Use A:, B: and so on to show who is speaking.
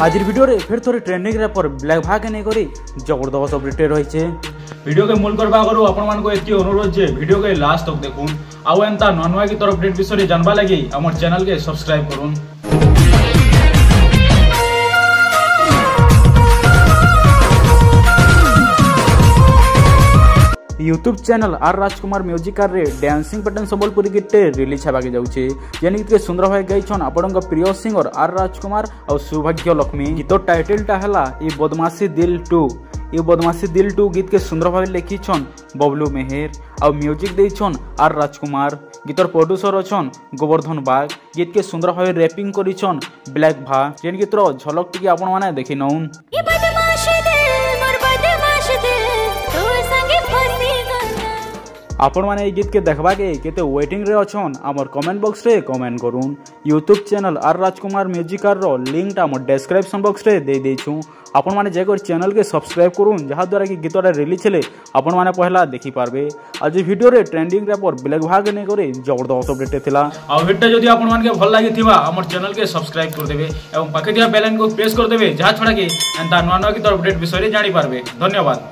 A: आज भिडियो रे फिर थोड़ी ट्रेंडिंग रे पर ब्लैक भाग नहीं करी जबरदस्त अपडेट रही।
B: वीडियो के मूल करबा करू आपण मान को एति अनुरोध जे वीडियो के लास्ट तक देखून आउ एंता ननवा की तरफ अपडेट विषय जानबा लागि हमर चैनल के सब्सक्राइब करून।
A: YouTube channel are Rajkumar music रे डांसिंग पैटर्न संबलपुरी गीते रिलीज हेबा के जाउछे जेनि गीत सुंदर भाई गाइछन आपनक प्रिय सिंगर आर राजकुमार और सौभाग्य लक्ष्मी। गीत टाइटल टा हला ई बदमाशी दिल 2। ये बदमाशी दिल 2 गीत के सुंदर भाई लिखिछन बबलू मेहर और म्यूजिक देछन आर राजकुमार। गीतर प्रोड्यूसर अछन गोवर्धन बाग। गीत के सुंदर भाई रैपिंग करिछन ब्लैक भा जेन गीतर झलक टिके आपण माने देखि नउन। आपण माने गीत के देखबा के केते वेटिंग रे अछन हमर कमेंट बॉक्स रे कमेंट करूँ। YouTube channel are Rajkumar music row link टा हमर डिस्क्रिप्शन बॉक्स रे दे देछु। आपण माने जेकर चैनल के सब्सक्राइब करूँ जहा द्वारा कि गीतटा रिलीज हेले आपण माने पहला देखि पारबे। आज वीडियो रे ट्रेंडिंग रे पर ब्लैक भाग नै करे जबरदस्त अपडेट थिला।
B: आ वीडियो जदी आपण मान के भल लागि थिबा हमर चैनल के सब्सक्राइब कर देबे एवं पाखे दिया बेल आइकन को प्रेस कर देबे जहा छोड़ा कि एंता नवा नवा की तरफ अपडेट विषय रे जानि पारबे। धन्यवाद।